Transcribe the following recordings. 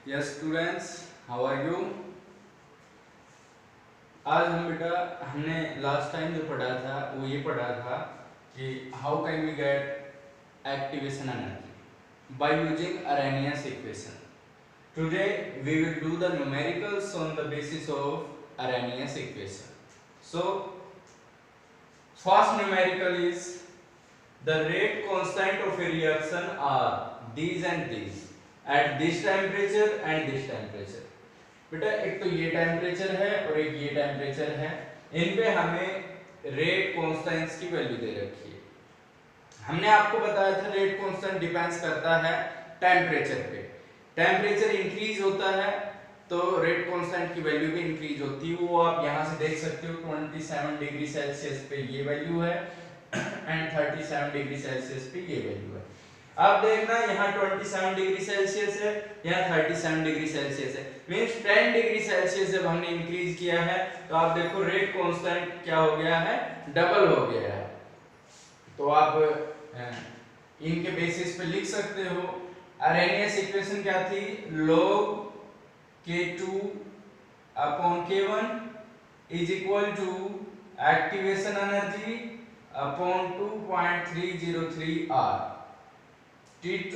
Yes students, how are you. आज हमने last time जो पढ़ा था वो ये पढ़ा था कि how can we get activation energy by using Arrhenius equation. Today we will do the numericals on the basis of Arrhenius equation. So first numerical is the rate constant of a reaction are these and these at this temperature and this temperature। बेटा एक तो ये temperature है और एक ये temperature है, इन पे हमें रेट कांस्टेंट्स की वैल्यू दे रखी है। हमने आपको बताया था रेट कांस्टेंट डिपेंड्स करता है टेम्परेचर पे। टेम्परेचर इंक्रीज होता है तो रेट कांस्टेंट की वैल्यू भी इंक्रीज होती है। वो आप यहाँ से देख सकते हो 27 डिग्री सेल्सियस पे ये वैल्यू है एंड 37 डिग्री सेल्सियस पे ये वैल्यू है। अब देखना यहाँ 27 डिग्री सेल्सियस है, यहाँ 37 डिग्री सेल्सियस है, मींस 10 डिग्री सेल्सियस जब हमने इंक्रीज किया है तो आप देखो रेट कांस्टेंट क्या हो गया है, डबल हो गया है। तो आप इनके बेसिस पे लिख सकते हो। Arrhenius इक्वेशन क्या थी, log K2 upon K1 is equal to activation energy upon 2.303 R T2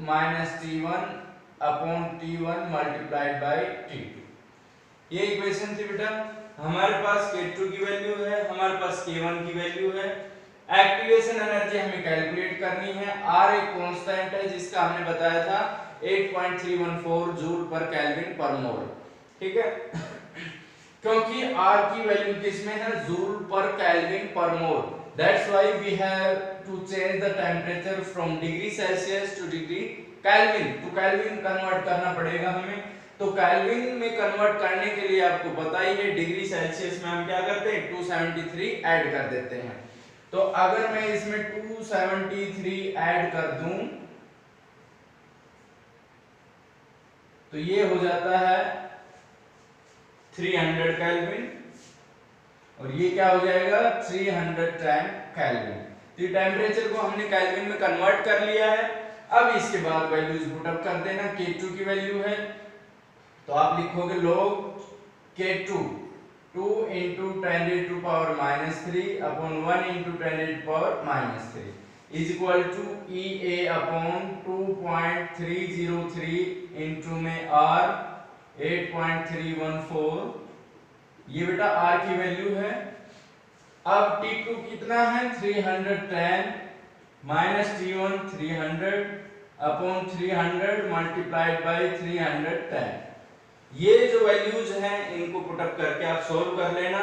minus T1 upon T1 multiplied by T2। ये इक्वेशन थी बेटा। हमारे पास K2 की वैल्यू है, हमारे पास K1 की वैल्यू है। एक्टिवेशन एनर्जी हमें कैलकुलेट करनी है। R एक कांस्टेंट है जिसका हमने बताया था 8.314 जूल पर केल्विन पर मोल, ठीक है। क्योंकि R की वैल्यू किसमें है, जूल पर केल्विन पर मोल। That's why we have to change the temperature from degree Celsius to degree Kelvin। तो Kelvin कन्वर्ट करना पड़ेगा हमें। तो Kelvin में कन्वर्ट करने के लिए आपको पता ही है डिग्री सेल्सियस में हम क्या करते हैं, 273 ऐड कर देते हैं। तो अगर मैं इसमें 273 ऐड कर दूं तो ये हो जाता है 300 केल्विन और ये क्या हो जाएगा 310 केल्विन। तो टेम्परेचर को हमने केल्विन में कन्वर्ट कर लिया है। अब इसके बाद वैल्यूज पुट अप कर देना। K2 की वैल्यू है तो आप लिखोगे log K2 2 into 10 raised to power minus 3 upon 1 into 10 raised to power minus 3 is equal to EA upon 2.303 into में R 8.314। ये बेटा R की वैल्यू है। अब T2 कितना है 310 minus T1 300 upon 300 multiplied by 310। ये जो वैल्यूज हैं इनको पुट अप करके आप सोल्व कर लेना।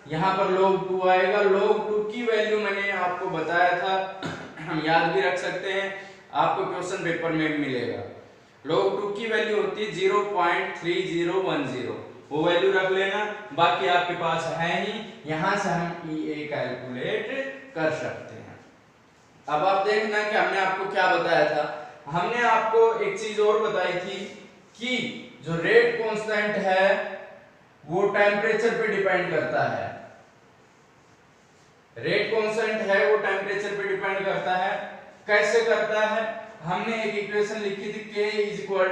यहाँ पर log 2 आएगा। log 2 की वैल्यू मैंने आपको बताया था, हम याद भी रख सकते हैं, आपको क्वेश्चन पेपर में भी मिलेगा। log 2 की वैल्यू होती है 0.3010, वो वैल्यू रख लेना। बाकी आपके पास है ही, यहाँ से हम EA कैलकुलेट कर सकते हैं। अब आप देखना कि हमने आपको क्या बताया था। हमने आपको एक चीज और बताई थी कि जो रेट कांस्टेंट है वो टेम्परेचर पे डिपेंड करता है। रेट कांस्टेंट है वो टेम्परेचर पे डिपेंड करता है। कैसे करता है, हमने एक इक्वेशन लिखी थी K is equal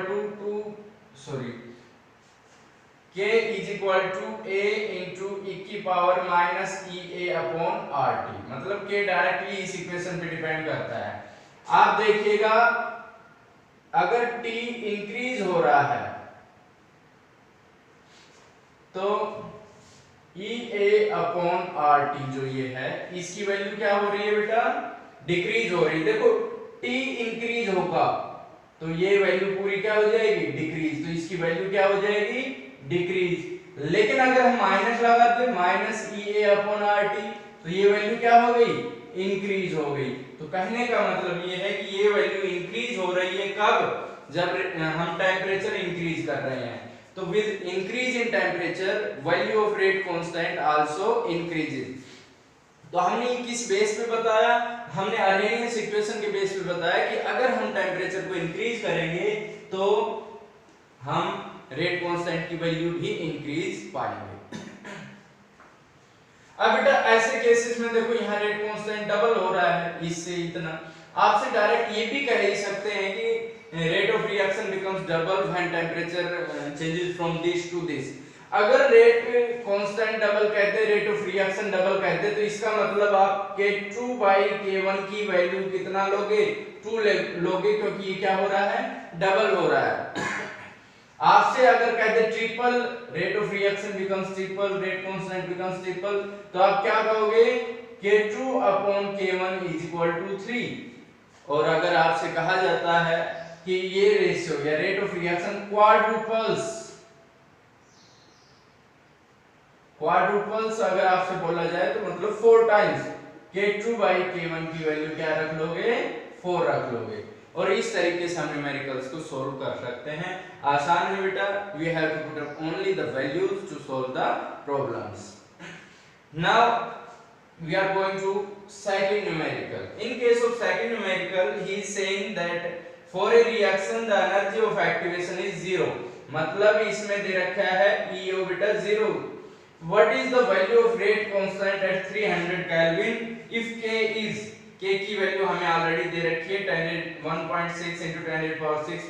to A into E की power minus EA upon RT। मतलब K डायरेक्टली इस इक्वेशन पे डिपेंड करता है। आप देखिएगा अगर T इंक्रीज हो रहा है तो EA अपॉन RT जो ये है इसकी वैल्यू क्या हो रही है बेटा, डिक्रीज हो रही है। देखो T इंक्रीज होगा तो ये वैल्यू पूरी क्या हो जाएगी, डिक्रीज। तो इसकी वैल्यू क्या हो जाएगी, डिक्रीज। लेकिन अगर हम माइनस लगाते माइनस EA अपॉन RT तो ये वैल्यू क्या हो गई, इंक्रीज हो गई। तो कहने का मतलब ये है कि ये वैल्यू इंक्रीज हो रही है कब, जब हम टेम्परेचर इंक्रीज कर रहे हैं। तो with increase in temperature value of rate constant also increases. तो हमने किस बेस पे बताया, हमने Arrhenius इक्वेशन के बेस पे बताया कि अगर हम टेम्परेचर को इंक्रीज करेंगे तो हम रेट कांस्टेंट की वैल्यू भी इंक्रीज पाएंगे। अब बेटा ऐसे केसेस में देखो यहाँ रेट कांस्टेंट डबल हो रहा है, इससे इतना। आपसे डायरेक्ट ये भी कह ही सकते हैं कि rate of reaction becomes double when temperature changes from this to this. अगर रेट कांस्टेंट डबल कहते हैं, रेट ऑफ रिएक्शन डबल कहते हैं, तो इसका मतलब आप K2 बाई K1 की वैल्यू कितना लोगे, 2 लोगे, क्योंकि ये क्या हो रहा है, डबल हो रहा है। आपसे अगर कहते triple, rate of reaction becomes triple, rate constant becomes triple, तो आप क्या कहोगे, K2 upon K1 is equal to 3। और अगर आपसे कहा जाता है कि ये रेशियो या रेट ऑफ रिएक्शन क्वाड्रुपल्स अगर आपसे बोला जाए तो मतलब 4 टाइम्स, K2 बाई K1 की वैल्यू क्या रख लोगे, 4 रख लोगे। और इस तरीके से हम न्यूमेरिकल्स को सोल्व कर सकते हैं। आसान है बेटा, we have to put up only the values to solve the problems. Now we are going to second numerical. In case of second numerical, he is saying that for a reaction the energy of activation is 0. मतलब इसमें दे रखा है EO बेटा 0. What is the value of rate constant at 300 Kelvin if K is, K की value हमें already दे रखी है 1.6 into 10⁶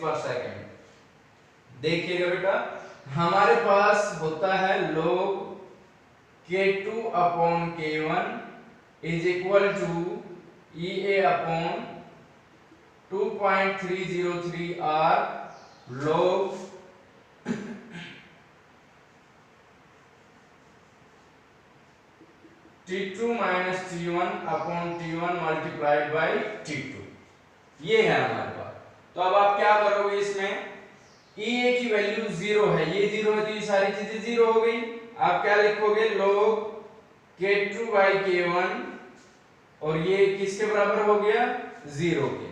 per second। देखिएगा बेटा, हमारे पास होता है log K2 upon K1 is equal to EA upon 2.303 R log T2 minus T1 upon T1 multiplied by T2। ये है हमारे पास। तो अब आप क्या करोगे, इसमें EA की वैल्यू 0 है, ये 0 है तो ये सारी चीजें 0 हो गई। आप क्या लिखोगे, log K2 बाई K1, और ये किसके बराबर हो गया, 0 के।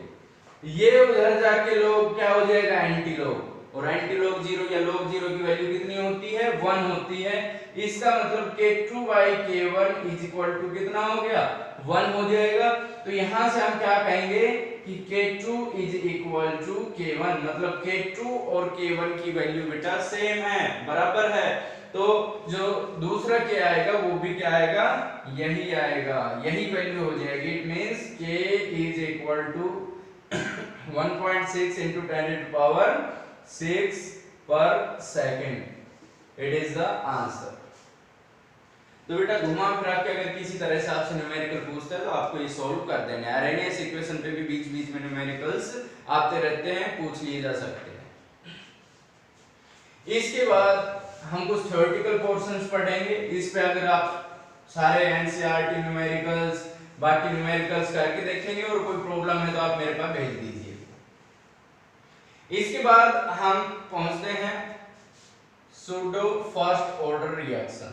ये उधर जाके log क्या हो जाएगा, एंटी log, और एंटी log 0 या log 0 की वैल्यू कितनी होती है, 1 होती है। इसका मतलब K2 by K1 is equal to कितना हो गया, 1 हो जाएगा। तो यहां से हम क्या कहेंगे कि K2 is equal to K1, मतलब K2 और K1 की वैल्यू बेटा सेम है, बराबर है। तो जो दूसरा क्या आएगा वो भी क्या आएगा, यही आएगा, यही वैल्यू हो जाएगी। It means K is equal to 1.6 into 10⁶ per second. It is the answer. तो बेटा घुमा फिरा के अगर किसी तरह से आपसे न्यूमेरिकल पूछता है तो आपको ये सॉल्व कर देना है। आरएनएस इक्वेशन पे भी बीच बीच में न्यूमेरिकल्स आते रहते हैं, पूछ लिए जा सकते हैं। इसके बाद हम कुछ थ्योरेटिकल पोर्शंस पढ़ेंगे। इस पे अगर आप सारे एनसीईआरटी न्यूमेरिकल्स, बाकी न्यूमेरिकल्स करके देखेंगे और कोई प्रॉब्लम है तो आप मेरे पास भेज दीजिए। इसके बाद हम पहुंचते हैं pseudo first order reaction.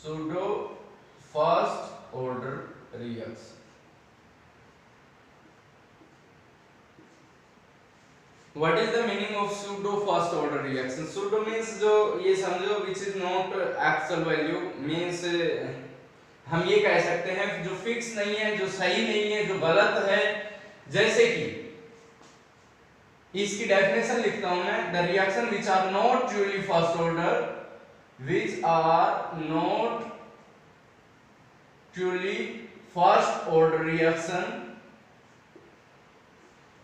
Pseudo first order reaction, What is the meaning of pseudo first order reaction? Pseudo means जो ये समझो which is not actual value, means हम ये कह सकते हैं जो फिक्स नहीं है, जो सही नहीं है, जो गलत है। जैसे कि इसकी डेफिनेशन लिखता हूं मैं, the reaction which are not truly first order, which are not truly first order reaction,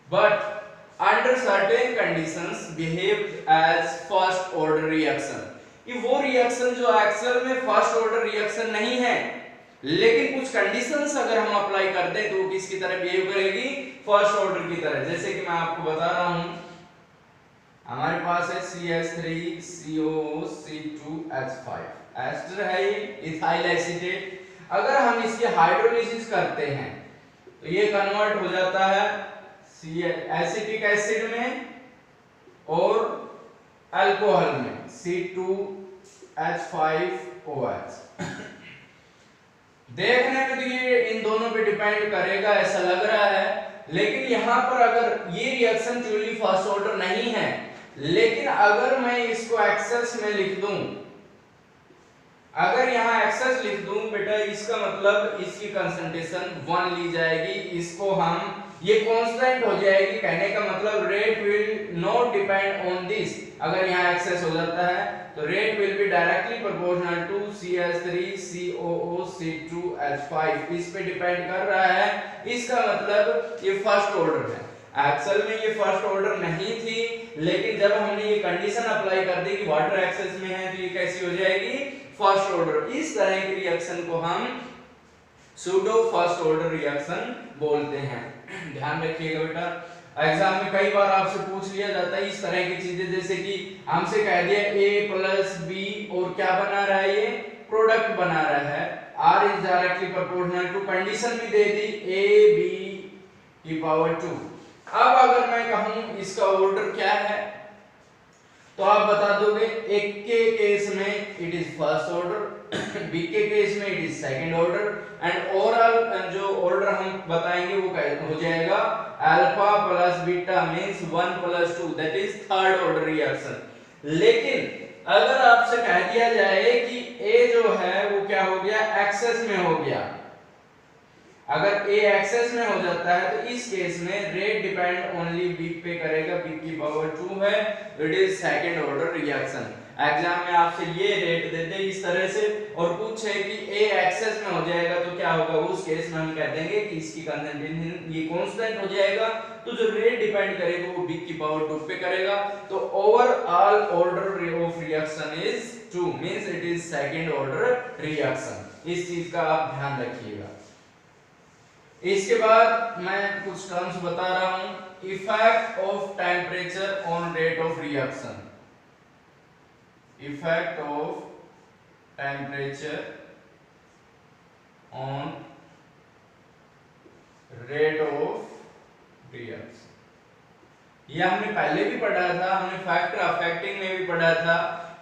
but under certain conditions behave as first order reaction। ये वो रिएक्शन जो एक्चुअल में फर्स्ट ऑर्डर रिएक्शन नहीं है, लेकिन कुछ कंडीशंस अगर हम अप्लाई कर दें तो वो किसकी तरह बिहेव करेगी, फर्स्ट ऑर्डर की तरह। जैसे कि मैं आपको बता रहा हूं, हमारे पास है CH3COC2H5 एस्टर है, इथाइल एसीटेट। अगर हम इसकी हाइड्रोलिसिस करते हैं तो ये कन्वर्ट हो जाता है एसिटिक एसिड में और अल्कोहल में C2H5OH। देखने में तो ये इन दोनों पे डिपेंड करेगा ऐसा लग रहा है, लेकिन यहां पर अगर ये रिएक्शन ट्रूली फर्स्ट ऑर्डर नहीं है, लेकिन अगर मैं इसको एक्सेस में लिख दूं, अगर यहां एक्सेस लिख दूं बेटा, इसका मतलब इसकी कंसंट्रेशन 1 ली जाएगी। इसको हम ये कांस्टेंट हो जाएगी, कहने का मतलब rate will not depend on this. अगर यहाँ एक्सेस हो जाता है तो rate will be directly proportional to CH3 COO C2H5, इस पे डिपेंड कर रहा है। इसका मतलब ये फर्स्ट ऑर्डर है। एक्चुअल में ये फर्स्ट ऑर्डर नहीं थी, लेकिन जब हमने ये कंडीशन अप्लाई कर दी कि वाटर एक्सेस में है तो ये कैसी हो जाएगी, फर्स्ट ऑर्डर। इस तरह की रिएक्शन को हम सूडो फर्स्ट ऑर्डर रिएक्शन बोलते हैं। ध्यान रखिएगा बेटा, एग्जाम में कई बार आपसे पूछ लिया जाता है इस तरह की चीजें, जैसे कि हमसे कह दिया A प्लस बी और क्या बना रहा है, ये प्रोडक्ट बना रहा है, R is directly proportional to, condition भी दे दी AB की पावर 2। अब अगर मैं कहूं इसका ऑर्डर क्या है तो आप बता दोगे, एक के केस में it is first order, B के केस में it is second order, and overall जो ऑर्डर हम बताएंगे वो हो जाएगा alpha plus beta means 1 plus 2, that is third order reaction. लेकिन अगर आपसे कह दिया जाए कि ए जो है वो क्या हो गया, एक्सेस में हो गया, अगर A एक्सेस में हो जाता है तो इस केस में रेट डिपेंड ओनली B पे करेगा, B की पावर 2 है, it is second order reaction. Exam में आपसे ये रेट दे दे इस तरह से और पूछे कि A एक्सेस में हो जाएगा तो क्या होगा, उस केस में हम कह देंगे कि इसकी कंसंट्रेशन ये कांस्टेंट हो जाएगा, तो जो रेट डिपेंड करेगा वो B की पावर 2 पे करेगा, तो overall order of reaction is 2 means it is second order reaction. इस चीज का आप ध्यान रखिएगा। इसके बाद मैं कुछ टर्म्स बता रहा हूं, effect of temperature on rate of reaction, effect of temperature on rate of reaction, ये हमने पहले भी पढ़ा था, हमने फैक्टर अफेक्टिंग में भी पढ़ा था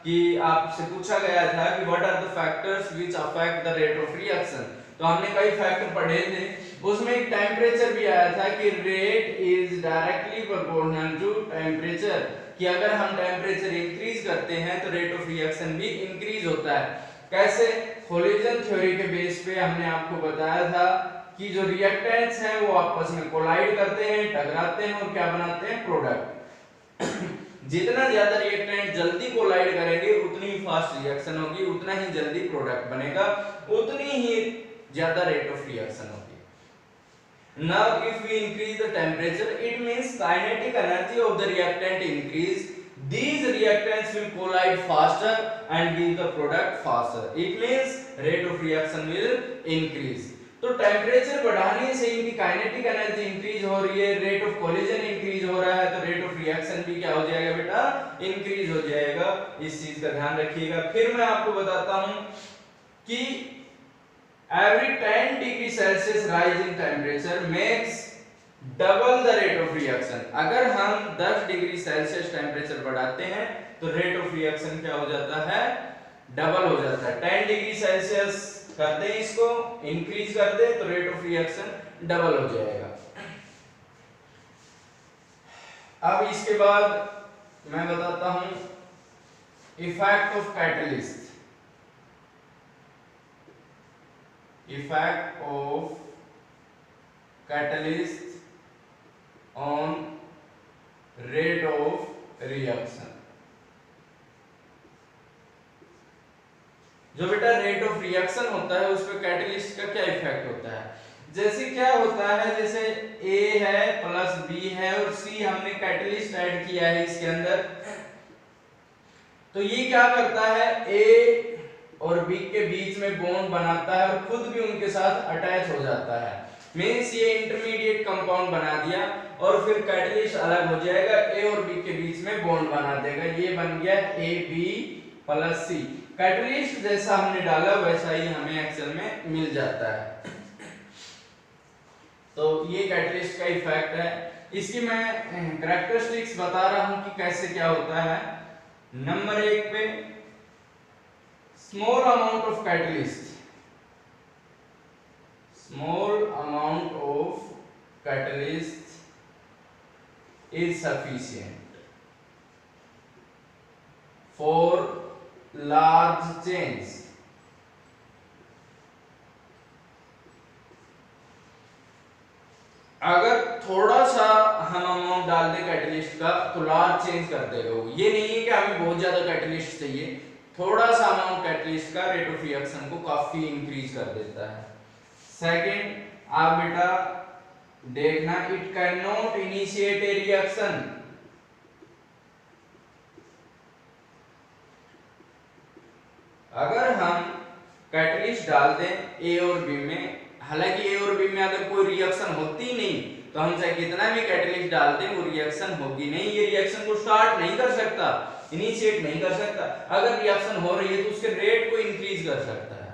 कि आपसे पूछा गया था कि what are the factors which affect the rate of reaction, तो हमने कई फैक्टर पढ़े थे, उसमें एक टेम्परेचर भी आया था कि rate is directly proportional to temperature, कि अगर हम टेम्परेचर इंक्रीज करते हैं तो रेट ऑफ रिएक्शन भी इंक्रीज होता है। कैसे, कोलिजन थ्योरी के बेस पे हमने आपको बताया था कि जो रिएक्टेंट्स हैं वो आपस में कोलाइड करते हैं, टकराते हैं और क्या बनाते हैं, प्रोडक्ट। जितना ज्यादा रिएक्टेंट जल्दी कोलाइड करेंगे उतनी ही फास्ट रिएक्शन होगी, उतना ही जल्दी प्रोडक्ट बनेगा, उतनी ही ज्यादा रेट ऑफ रिएक्शन होगी। Now if we increase the temperature, it means kinetic energy of the reactant increase. These reactants will collide faster and give the product faster. It means rate of reaction will increase. तो temperature बढ़ाने से इनकी kinetic energy increase हो रही है, rate of collision increase हो रहा है, तो रेट ऑफ रिएक्शन भी क्या हो जाएगा बेटा, इंक्रीज हो जाएगा। इस चीज का ध्यान रखिएगा। फिर मैं आपको बताता हूं कि every 10 degree Celsius rise in temperature makes double the rate of reaction। अगर हम 10 डिग्री सेल्सियस टेम्परेचर बढ़ाते हैं तो रेट ऑफ रिएक्शन क्या हो जाता है, डबल हो जाता है। 10 डिग्री सेल्सियस करते हैं, इसको इंक्रीज कर दे तो रेट ऑफ रिएक्शन डबल हो जाएगा। अब इसके बाद मैं बताता हूं effect of catalyst, effect of catalyst on rate of reaction। जो बेटा रेट ऑफ रिएक्शन होता है उस पे कैटलिस्ट का क्या इफेक्ट होता है, जैसे क्या होता है, जैसे A है प्लस B है और C हमने कैटलिस्ट ऐड किया है इसके अंदर, तो ये क्या करता है, A और B के बीच में बॉन्ड बनाता है और खुद भी उनके साथ अटैच हो जाता है, मींस ये इंटरमीडिएट कंपाउंड बना दिया और फिर कैटलिस्ट अलग हो जाएगा, A और B के बीच में बॉन्ड बना देगा, ये बन गया AB प्लस C। कैटलिस्ट जैसा हमने डाला वैसा ही हमें एक्चुअल में मिल जाता है। तो ये कैटलिस्ट का इफेक्ट है। इसकी मैं कैरेक्टरिस्टिक्स बता रहा हूं कि कैसे क्या होता है। नंबर 1 पे small amount of catalyst, small amount of catalyst is sufficient for large change। अगर थोड़ा सा हम अमाउंट डाल दें कैटलिस्ट का तो लार्ज चेंज कर देगा वो। ये नहीं है कि हमें बहुत ज्यादा कैटलिस्ट चाहिए, थोड़ा सा अमाउंट कैटलिस्ट का रेट ऑफ रिएक्शन को काफी इंक्रीज कर देता है। सेकंड, आप बेटा देखना, it can not initiate A reaction. अगर हम कैटलिस्ट डाल दें ए और बी में, हालांकि ए और बी में अगर कोई रिएक्शन होती नहीं तो हम चाहे कितना भी कैटलिस्ट डाल दें वो रिएक्शन होगी नहीं, ये रिएक्शन को स्टार्ट नहीं कर सकता, इनिशिएट नहीं कर सकता। अगर रिएक्शन हो रही है तो उसके रेट को इंक्रीज कर सकता है।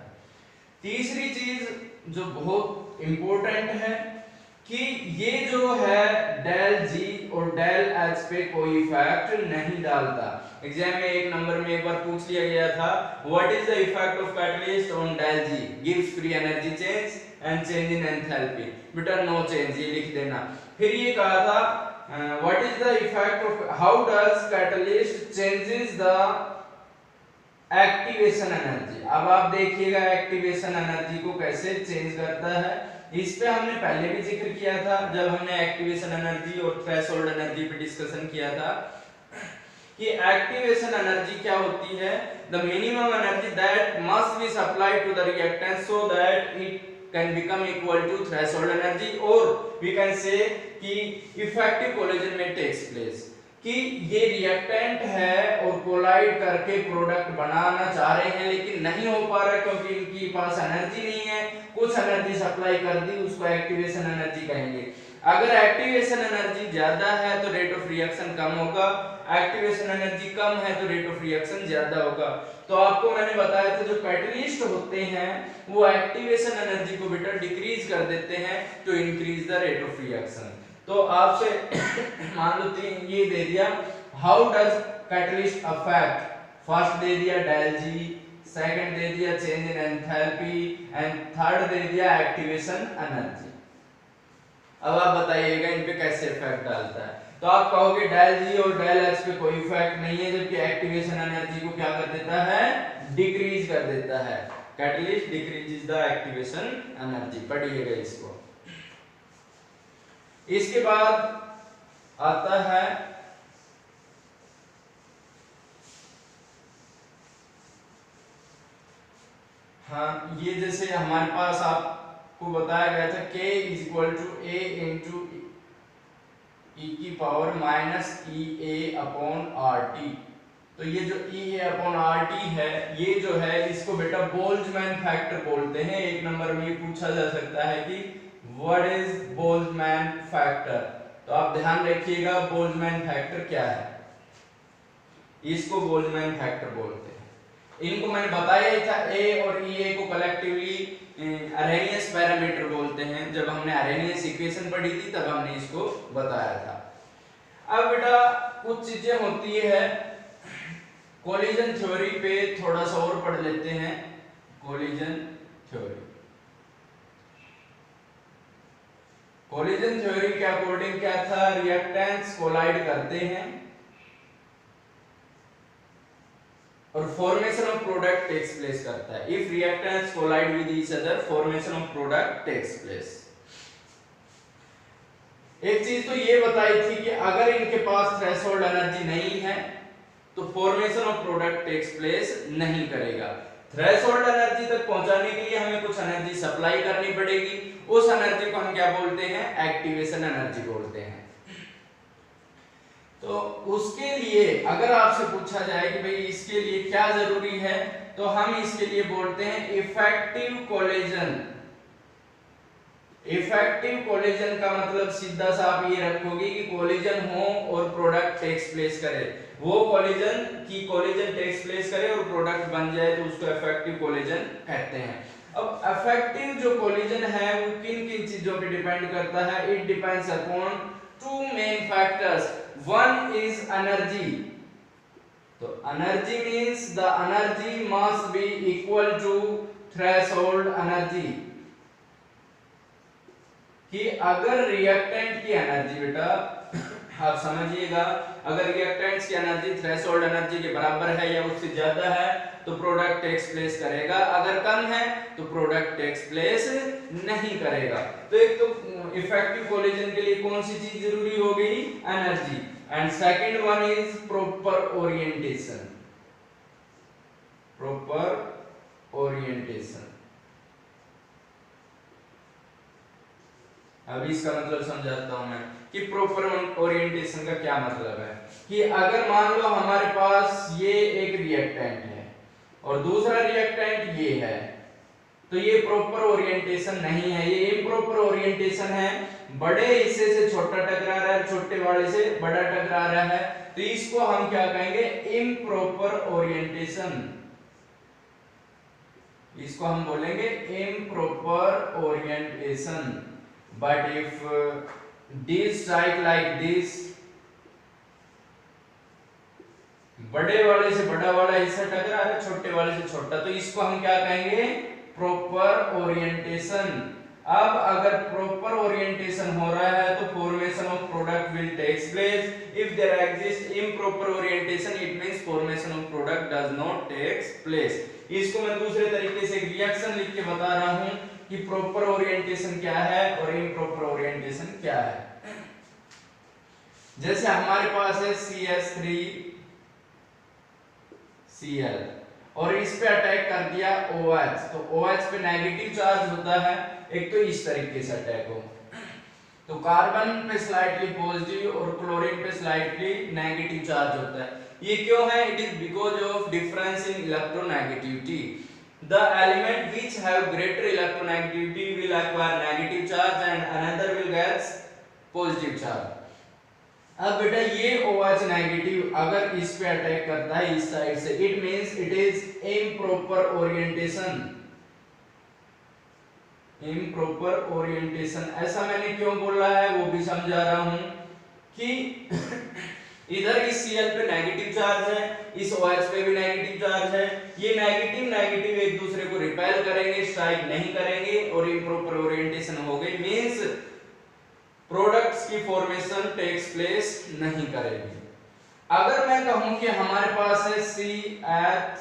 तीसरी चीज जो बहुत इंपॉर्टेंट है कि ये जो है डेल जी और डेल एच पे कोई इफेक्ट नहीं डालता। एग्जाम में एक नंबर में एक बार पूछ लिया गया था, what is the effect of catalyst on del G, gives free energy change and change in enthalpy. बेटा नो चेंज, ये लिख देना। फिर ये कहा था what is the effect of, how does catalyst changes the activation energy. अब आप देखिएगा एक्टिवेशन एनर्जी को कैसे चेंज करता है। इस पे हमने पहले भी जिक्र किया था जब हमने एक्टिवेशन एनर्जी और थ्रेशोल्ड एनर्जी पे डिस्कशन किया था कि एक्टिवेशन एनर्जी क्या होती है, the minimum energy that must be supplied to the reactant so that it can become equal to threshold energy, और वी कैन से कि इफेक्टिव कोलिजन में टेक्स प्लेस, कि ये रिएक्टेंट है और कोलाइड करके प्रोडक्ट बनाना चाह रहे हैं लेकिन नहीं हो पा रहा क्योंकि इनके पास एनर्जी नहीं है, कुछ एनर्जी सप्लाई कर दी, उसको एक्टिवेशन एनर्जी कहेंगे। अगर एक्टिवेशन एनर्जी ज्यादा है तो रेट ऑफ रिएक्शन कम होगा, एक्टिवेशन एनर्जी कम है तो रेट ऑफ रिएक्शन ज्यादा होगा। तो आपको मैंने बताया था जो कैटलिस्ट होते हैं वो एक्टिवेशन एनर्जी को बेटा डिक्रीज कर देते हैं to increase the rate of reaction. तो आपसे मान लो ये दे दिया, how does catalyst affect, first दे दिया डेल जी, सेकंड दे दिया change in enthalpy and third दे दिया एक्टिवेशन एनर्जी। अब आप बताइएगा इन पे कैसे इफेक्ट डालता है। तो आप कहोगे डेल जी और डेल एच पे कोई इफेक्ट नहीं है, जबकि एक्टिवेशन एनर्जी को क्या कर देता है, डिक्रीज कर देता है। Catalyst decreases the activation energy, पढ़िएगा इसको। इसके बाद आता है हाँ, ये जैसे हमारे पास आपको बताया गया था k is equal to a into E की power minus E A upon R T. तो ये जो E A upon R T है, ये जो है इसको बेटा बोल्ट्जमैन फैक्टर बोलते हैं। एक नंबर में ये पूछा जा सकता है कि व्हाट इज बोल्ट्जमैन फैक्टर। तो आप ध्यान रखिएगा बोल्ट्जमैन फैक्टर क्या है, इसको बोल्ट्जमैन फैक्टर बोलते हैं। इनको मैंने बताया ही था, ए और ई ए को कलेक्टिवली अरेनियस पैरामीटर बोलते हैं। जब हमने अरेनियस इक्वेशन पढ़ी थी तब हमने इसको बताया था। अब बेटा कुछ चीजें होती है, कोलिजन थ्योरी पे थोड़ा सा और पढ़ लेते हैं। कोलिजन थ्योरी, कोलिजन थ्योरी के अकॉर्डिंग क्या था, रिएक्टेंट्स कोलाइड करते हैं और formation of product takes place करता है। If reactants collide with each other formation of product takes place. एक चीज तो ये बताई थी कि अगर इनके पास थ्रेशोल्ड एनर्जी नहीं है तो formation of product takes place नहीं करेगा। थ्रेशोल्ड एनर्जी तक पहुंचाने के लिए हमें कुछ एनर्जी सप्लाई करनी पड़ेगी, उस एनर्जी को हम क्या बोलते हैं, एक्टिवेशन एनर्जी बोलते हैं। तो उसके लिए अगर आपसे पूछा जाए कि भाई इसके लिए क्या जरूरी है, तो हम इसके लिए बोलते हैं इफेक्टिव कोलिजन। इफेक्टिव कोलिजन का मतलब सीधा सा आप ये रखोगे कि कोलिजन हो और प्रोडक्ट टेक्स प्लेस करे। वो कोलिजन की कोलिजन टेक्स प्लेस करे और प्रोडक्ट बन जाए तो उसको इफेक्टिव कोलिजन कहते हैं। अब इफेक्टिव जो कोलिजन है वो किन किन चीजों पे डिपेंड करता है, it depends upon two main factors. One is energy, तो energy means the energy must be equal to threshold energy, कि अगर रिएक्टेंट की एनर्जी बेटा आप समझिएगा, अगर रिएक्टेंट्स की एनर्जी थ्रेशोल्ड एनर्जी के बराबर है या उससे ज्यादा है तो प्रोडक्ट टेक्स प्लेस करेगा, अगर कम है तो प्रोडक्ट टेक्स प्लेस नहीं करेगा। तो एक तो इफेक्टिव कोलिजन के लिए कौन सी चीज जरूरी हो गई, energy, and second one is proper orientation, proper orientation. अब इसका मतलब समझाता हूं मैं कि प्रॉपर ओरिएंटेशन का क्या मतलब है। कि अगर मान लो हमारे पास ये एक रिएक्टेंट है और दूसरा रिएक्टेंट ये है, तो ये प्रॉपर ओरिएंटेशन नहीं है, ये इम्प्रॉपर ओरिएंटेशन है। बड़े हिस्से से छोटा टकरा रहा है, छोटे वाले से बड़ा टकरा रहा है, तो इसको हम क्या कहेंगे, इम्प्रॉपर ओरिएंटेशन। इसको हम बोलेंगे improper orientation. But if these strike like this, बड़े वाले से बड़ा वाला हिस्सा टकरा है, छोटे वाले से छोटा, तो इसको हम क्या कहेंगे, प्रॉपर ओरिएंटेशन। अब अगर प्रॉपर ओरिएंटेशन हो रहा है तो formation of product will takes place. If there exist improper orientation it means formation of product does not takes place. इसको मैं दूसरे तरीके से रिएक्शन लिख के बता रहा हूं कि प्रॉपर ओरिएंटेशन क्या है और इम्प्रॉपर ओरिएंटेशन क्या है। जैसे हमारे पास है CH3Cl और इस पे अटैक कर दिया OH, तो OH पे नेगेटिव चार्ज होता है, एक तो इस तरीके से अटैक हो, तो कार्बन पे स्लाइटली पॉजिटिव और क्लोरीन पे स्लाइटली नेगेटिव चार्ज होता है। ये क्यों है, it is because of difference in electronegativity. The element which have greater electronegativity will acquire negative charge and another will get positive charge. अब बेटा ये OH नेगेटिव अगर इस पे अटैक करता है इस साइड से, it means it is improper orientation, improper orientation. ऐसा मैंने क्यों बोला है वो भी समझा रहा हूं कि इधर इस Cl पे नेगेटिव चार्ज है, इस OH पे भी नेगेटिव चार्ज है, ये नेगेटिव नेगेटिव एक दूसरे को रिपेल करेंगे, स्ट्राइक नहीं करेंगे और इम्प्रॉपर ओरिएंटेशन हो गई, मींस प्रोडक्ट्स की फॉर्मेशन टेक्स प्लेस नहीं करेगी। अगर मैं कहूं कि हमारे पास है CH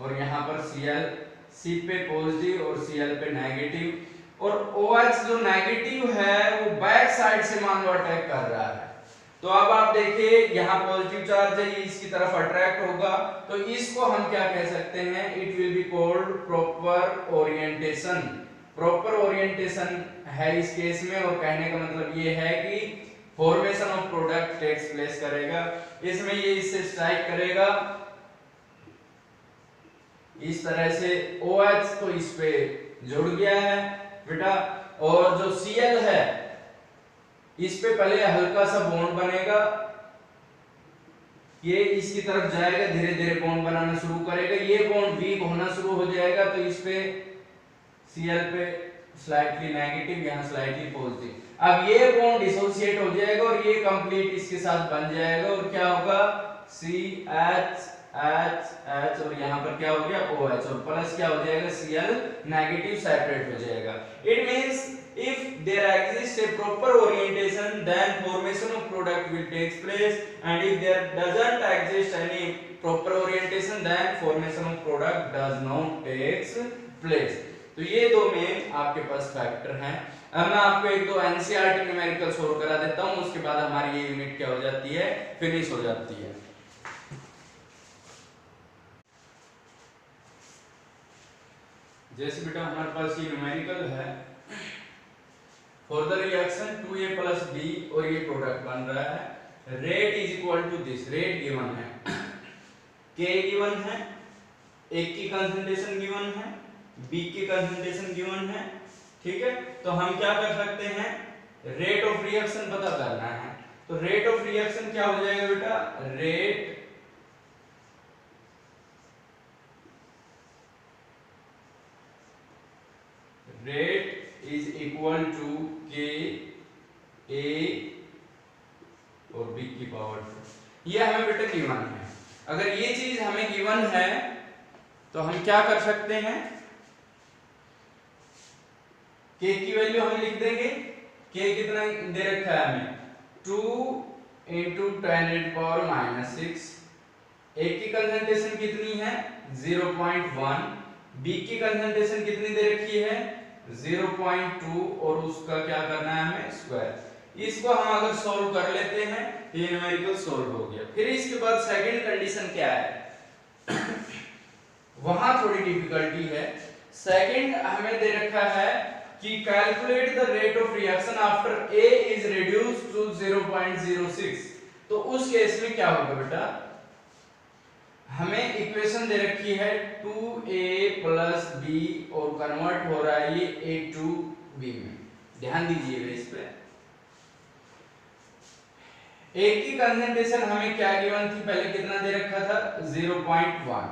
और यहां पर Cl, C पे पॉजिटिव और Cl पे नेगेटिव, और OH जो नेगेटिव है वो बैक साइड से मान लो अटैक कर रहा है, तो अब आप देखिए यहाँ पॉजिटिव चार्ज है, ये इसकी तरफ अट्रैक्ट होगा, तो इसको हम क्या कह सकते हैं, it will be called proper orientation. Proper orientation है इस केस में, और कहने का मतलब ये है कि formation of product takes place करेगा। इसमें ये इससे स्ट्राइक करेगा इस तरह से, OH तो इस पे जुड़ गया है बेटा, और जो Cl है इस पे पहले हल्का सा बॉन्ड बनेगा, ये इसकी तरफ जाएगा, धीरे धीरे बॉन्ड बनाना शुरू करेगा, ये बॉन्ड वीक होना शुरू हो जाएगा, तो इस पे Cl पे स्लाइटली नेगेटिव, यहाँ स्लाइटली पॉजिटिव। अब ये बॉन्ड डिसोसिएट हो जाएगा और ये कंप्लीट इसके साथ बन जाएगा, और क्या होगा, CH और यहाँ पर क्या हो गया OH, और प्लस क्या हो जाएगा Cl नेगेटिव सेपरेट हो जाएगा। It means if there exists a proper orientation then formation of product will take place, and if there doesn't exist any proper orientation then formation of product does not takes place। तो ये दो main आपके पास factor हैं। अब मैं आपको एक दो एनसीईआरटी न्यूमेरिकल्स और करा देता हूं, उसके बाद हमारी ये यूनिट क्या हो जाती है, फिनिश हो जाती है। जैसे बेटा हमारे पास ये न्यूमेरिकल है, for the reaction 2A + B और ये प्रोडक्ट बन रहा है, rate is equal to this, rate given है, K गिवन है, एक की कंसंट्रेशन गिवन है, B की कंसंट्रेशन गिवन है, ठीक है। तो हम क्या कर सकते हैं, रेट ऑफ रिएक्शन पता करना है, तो रेट ऑफ रिएक्शन क्या हो जाएगा बेटा, rate is equal to K A और B की पावर 2। ये हमें बेटा गिवन है। अगर ये चीज हमें गिवन है तो हम क्या कर सकते हैं, K की वैल्यू हम लिख देंगे, K कितना दे रखा है हमें 2 इंटू 10⁻⁻⁶। ए की कंसंट्रेशन कितनी है 0.1, बी की कंसंट्रेशन कितनी दे रखी है 0.2 और उसका क्या करना है हमें स्क्वायर। इसको हम अगर सॉल्व कर लेते हैं ये न्यूमेरिकल सॉल्व हो गया। फिर इसके बाद सेकंड कंडीशन क्या है वहां थोड़ी डिफिकल्टी है। सेकंड हमें दे रखा है कि calculate the rate of reaction after A is reduced to 0.06। तो उस केस में क्या होगा बेटा, हमें इक्वेशन दे रखी है 2a + b और कन्वर्ट हो रहा है ये a to b में। ध्यान दीजिएगा इस पे। a की कंसंट्रेशन हमें क्या गिवन थी, पहले कितना दे रखा था 0.1,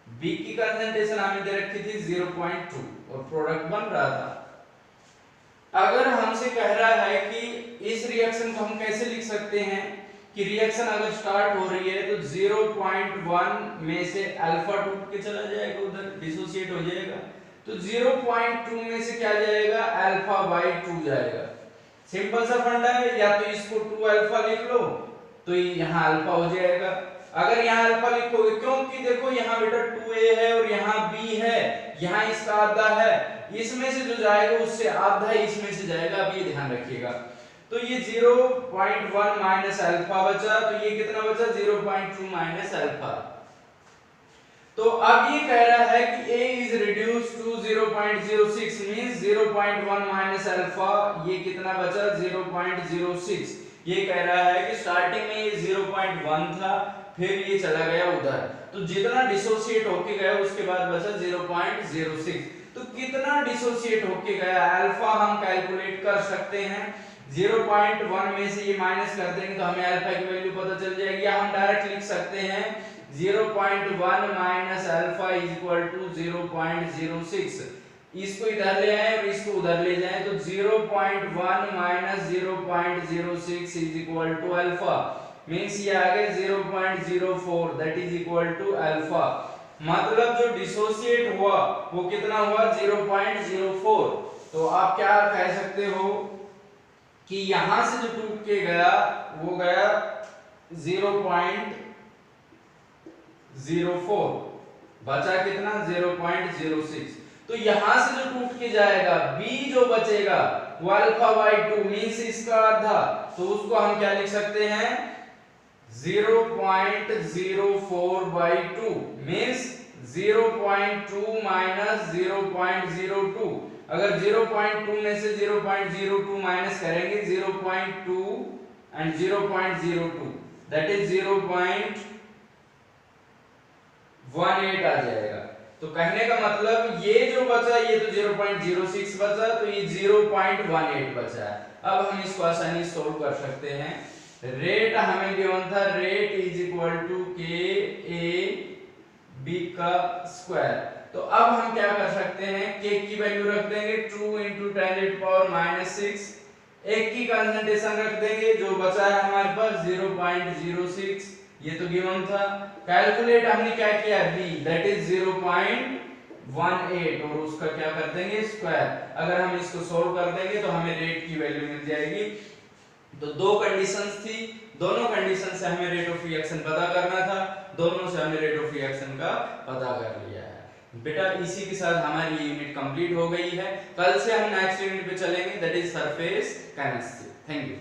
b की कंसंट्रेशन हमें दे रखी थी 0.2 और प्रोडक्ट बन रहा था। अगर हमसे कह रहा है कि इस रिएक्शन को हम कैसे लिख सकते हैं कि रिएक्शन अगर स्टार्ट हो रही है तो 0.1 में से अल्फा टूट के चला जाएगा, उधर डिसोसिएट हो जाएगा, तो 0.2 में से क्या जाएगा अल्फा/2 जाएगा। सिंपल सा फंडा है, या तो इसको 2 अल्फा लिख लो तो यहाँ अल्फा हो जाएगा। अगर यहाँ अल्फा लिखोगे, क्योंकि देखो यहाँ बेटा 2a है और यहाँ b है, यहाँ इसका आधा है, इसमें से जो जाएगा उससे आधा इसमें से जाएगा, अब ये ध्यान रखिएगा। तो ये 0.1 माइनस अल्फा बचा, तो ये कितना बचा 0.2 माइनस अल्फा। तो अब ये कह रहा है कि a is reduced to 0.06 means 0.1 minus alpha, ये कितना बचा 0.06। ये कह रहा है कि स्टार्टिंग में ये 0.1 था, फिर ये चला गया उधर, तो जितना डिसोसिएट होके गया उसके बाद बचा 0.06। तो कितना डिसोसिएट होके गया अल्फा हम कैलकुलेट कर सकते हैं। 0.1 में से ये माइनस कर देंगे तो हमें अल्फा की वैल्यू पता चल जाएगी, या हम डायरेक्ट लिख सकते हैं 0.1 minus alpha is equal to 0.06। इसको इधर ले आए और इसको उधर ले जाएं तो 0.1 minus 0.06 is equal to alpha, means ये आ गया 0.04 that is equal to alpha. मतलब जो डिसोसिएट हुआ वो कितना हुआ 0.04। तो आप क्या कह सकते हो कि यहां से जो टूट के गया वो गया 0.04, बचा कितना 0.06। तो यहां से जो टूट के जाएगा b जो बचेगा वो अल्फा/2 मींस इसका आधा, तो उसको हम क्या लिख सकते हैं 0.04/2 मींस 0.2 माइनस 0.02। अगर 0.2 में से 0.02 माइनस करेंगे 0.2 एंड 0.02 दैट इज 0.18 आ जाएगा। तो कहने का मतलब ये जो बचा ये तो 0.06 बचा, तो ये 0.18 बचा है। अब हम इसको आसानी से सोल्व कर सकते हैं। रेट हमें गिवन था, rate is equal to KAB का स्क्वायर। तो अब हम क्या कर सकते हैं, K की वैल्यू रख देंगे 2 × 10⁻⁻⁶, एक की कंसंट्रेशन रख देंगे, जो बचा है हमारे पास 0.06, ये तो गिवन था। कैलकुलेट हमने क्या किया b दैट इज 0.18 और उसका क्या कर देंगे स्क्वायर। अगर हम इसको सोल्व कर देंगे तो हमें रेट की वैल्यू मिल जाएगी। तो दो कंडीशंस थी, दोनों कंडीशन से हमें रेट ऑफ रिएक्शन पता करना था, दोनों से हमने रेट ऑफ रिएक्शन का पता कर लिया है। बेटा इसी के साथ हमारी यूनिट कंप्लीट हो गई है। कल से हम नेक्स्ट यूनिट पे चलेंगे that is surface chemistry. Thank you.